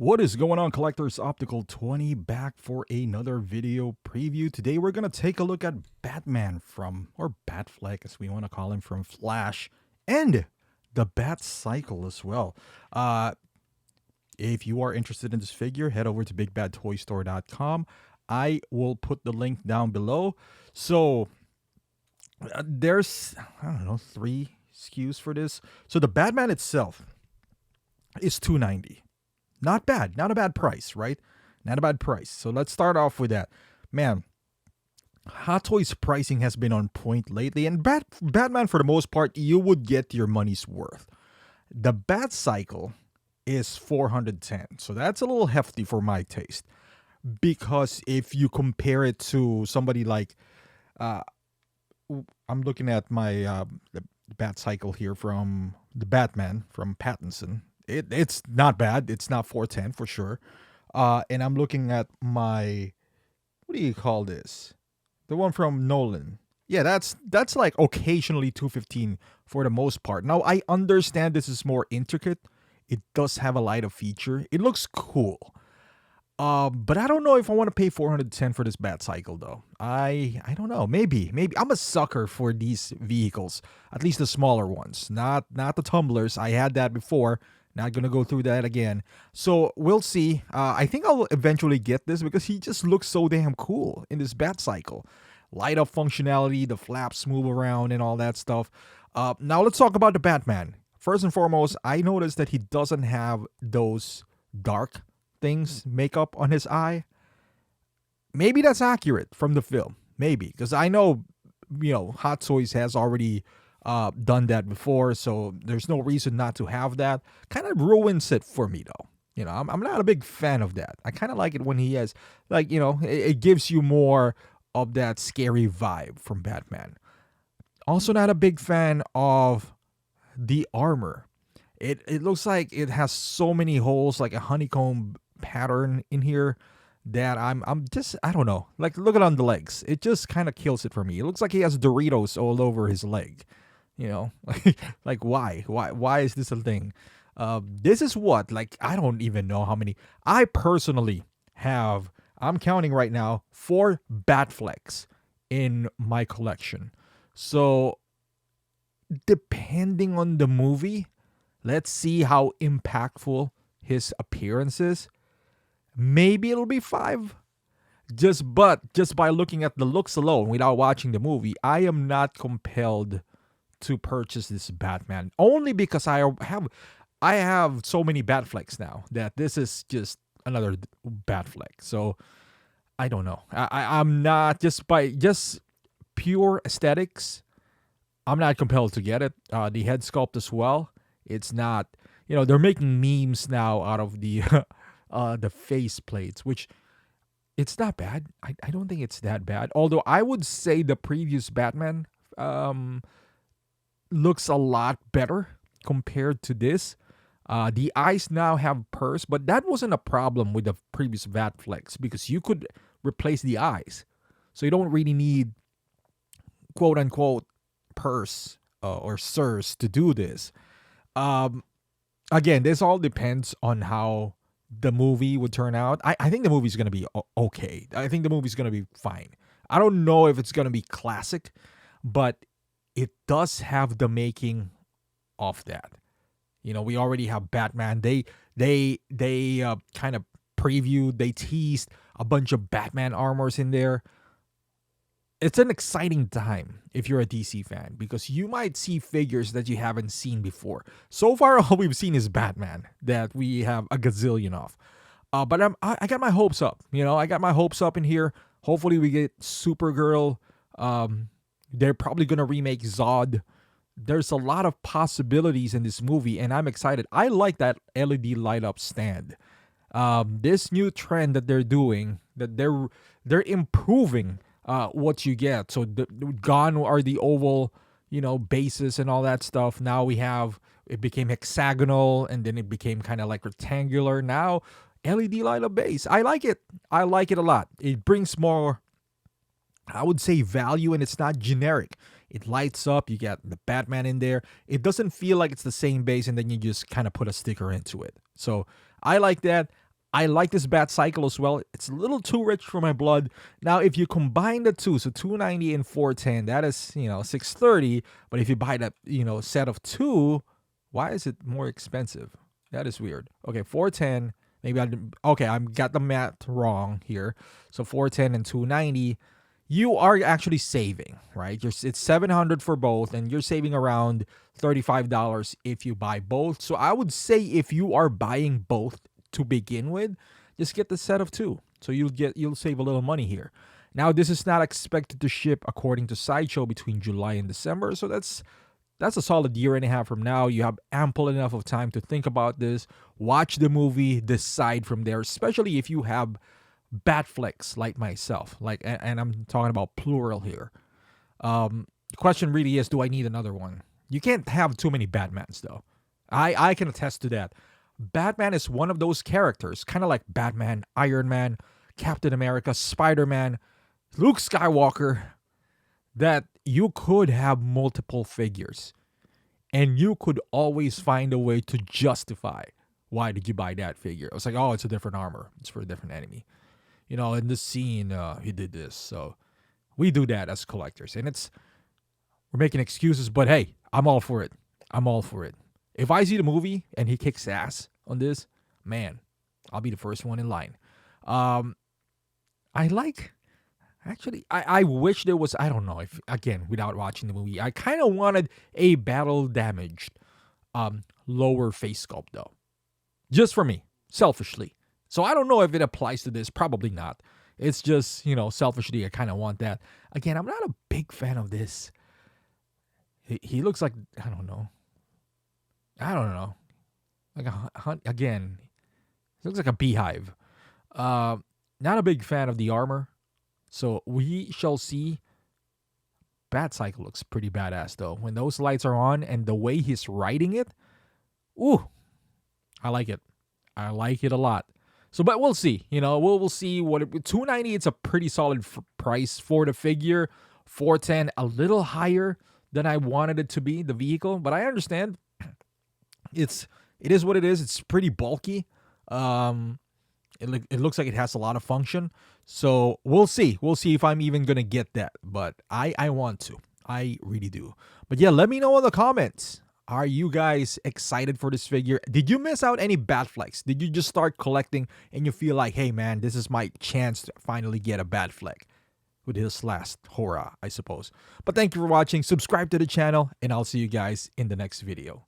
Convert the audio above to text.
What is going on, collectors? Optical 20 back for another video preview. Today we're going to take a look at Batman or Batfleck as we want to call him, from Flash, and the Batcycle as well. If you are interested in this figure, head over to bigbadtoystore.com. I will put the link down below. So there's, I don't know, 3 SKUs for this. So the Batman itself is $290. Not bad. Not a bad price, right? Not a bad price. So let's start off with that. Man, Hot Toys pricing has been on point lately. And Batman, for the most part, you would get your money's worth. The Batcycle is $410. So that's a little hefty for my taste. Because if you compare it to somebody like... I'm looking at my the Batcycle here from the Batman from Pattinson. It's not bad. It's not 410 for sure. And I'm looking at my, what do you call this? The one from Nolan. Yeah, that's like occasionally 215 for the most part. Now, I understand this is more intricate. It does have a lighter feature. It looks cool. But I don't know if I want to pay 410 for this Batcycle though. I don't know. Maybe. I'm a sucker for these vehicles. At least the smaller ones. Not the tumblers. I had that before. Not gonna go through that again. So we'll see. I think I'll eventually get this because he just looks so damn cool in this Batcycle. Light up functionality, the flaps move around and all that stuff. Now let's talk about the Batman. First and foremost, I noticed that he doesn't have those dark things, makeup on his eye. Maybe that's accurate from the film. Maybe. Because I know, Hot Toys has already done that before, so there's no reason not to have that. Kind of ruins it for me though. I'm not a big fan of that. I kind of like it when he has, it gives you more of that scary vibe from Batman. Also not a big fan of the armor. It looks like it has so many holes, like a honeycomb pattern in here, that I'm just, I don't know. Like, look at on the legs. It just kind of kills it for me. It looks like he has Doritos all over his leg. Like why is this a thing? This is what, like, I don't even know how many. I personally have, I'm counting right now, 4 Batflecks in my collection. So depending on the movie, let's see how impactful his appearance is. Maybe it'll be 5. Just by looking at the looks alone without watching the movie, I am not compelled to purchase this Batman, only because I have so many Batflecks now that this is just another Batfleck. So I don't know. I'm not, just pure aesthetics, I'm not compelled to get it. The head sculpt as well. It's not, they're making memes now out of the the face plates, which it's not bad. I don't think it's that bad. Although I would say the previous Batman looks a lot better compared to this. The eyes now have purse, but that wasn't a problem with the previous Batflecks because you could replace the eyes. So you don't really need quote unquote purse or sirs to do this. Again, this all depends on how the movie would turn out. I think the movie's going to be okay. I think the movie's going to be fine. I don't know if it's going to be classic, but it does have the making of that. We already have Batman. They kind of previewed, they teased a bunch of Batman armors in there. It's an exciting time if you're a DC fan because you might see figures that you haven't seen before. So far, all we've seen is Batman that we have a gazillion of. But I got my hopes up. I got my hopes up in here. Hopefully, we get Supergirl. They're probably going to remake Zod. There's a lot of possibilities in this movie, and I'm excited. I like that LED light up stand. This new trend that they're doing, that they're improving what you get. So gone are the oval, bases and all that stuff. Now it became hexagonal, and then it became kind of like rectangular. Now LED light up base. I like it. I like it a lot. It brings more, I would say, value, and it's not generic. It lights up. You get the Batman in there. It doesn't feel like it's the same base, and then you just kind of put a sticker into it. So I like that. I like this Batcycle as well. It's a little too rich for my blood. Now, if you combine the two, so 290 and 410, that is, 630. But if you buy that, set of two, why is it more expensive? That is weird. Okay, 410. Maybe I got the math wrong here. So 410 and 290, you are actually saving, right? It's 700 for both, and you're saving around $35 if you buy both. So I would say if you are buying both to begin with, just get the set of two. So you'll save a little money here. Now, this is not expected to ship according to Sideshow between July and December. So that's a solid year and a half from now. You have ample enough of time to think about this, watch the movie, decide from there, especially if you have bat flicks like myself. And I'm talking about plural here. The question really is, do I need another one? You can't have too many Batmans, though. I can attest to that. Batman is one of those characters, kind of like Batman, Iron Man, Captain America, Spider-Man, Luke Skywalker, that you could have multiple figures and you could always find a way to justify why did you buy that figure. It's like, oh, it's a different armor. It's for a different enemy. In this scene, he did this. So we do that as collectors. And we're making excuses, but hey, I'm all for it. I'm all for it. If I see the movie and he kicks ass on this, man, I'll be the first one in line. I wish there was, I don't know if, again, without watching the movie, I kind of wanted a battle damaged lower face sculpt though. Just for me, selfishly. So I don't know if it applies to this. Probably not. It's just, selfishly, I kind of want that. Again, I'm not a big fan of this. He looks like, I don't know. Like again, he looks like a beehive. Not a big fan of the armor. So we shall see. Batcycle looks pretty badass though. When those lights are on and the way he's riding it, ooh, I like it. I like it a lot. So, but we'll see. We'll see what $290. It's a pretty solid price for the figure. $410, a little higher than I wanted it to be, the vehicle. But I understand. It is what it is. It's pretty bulky. It looks like it has a lot of function. So we'll see. We'll see if I'm even gonna get that. But I want to. I really do. But yeah, let me know in the comments. Are you guys excited for this figure? Did you miss out any Batflex? Did you just start collecting and you feel like, hey man, this is my chance to finally get a Batfleck with his last hurrah, I suppose. But thank you for watching. Subscribe to the channel, and I'll see you guys in the next video.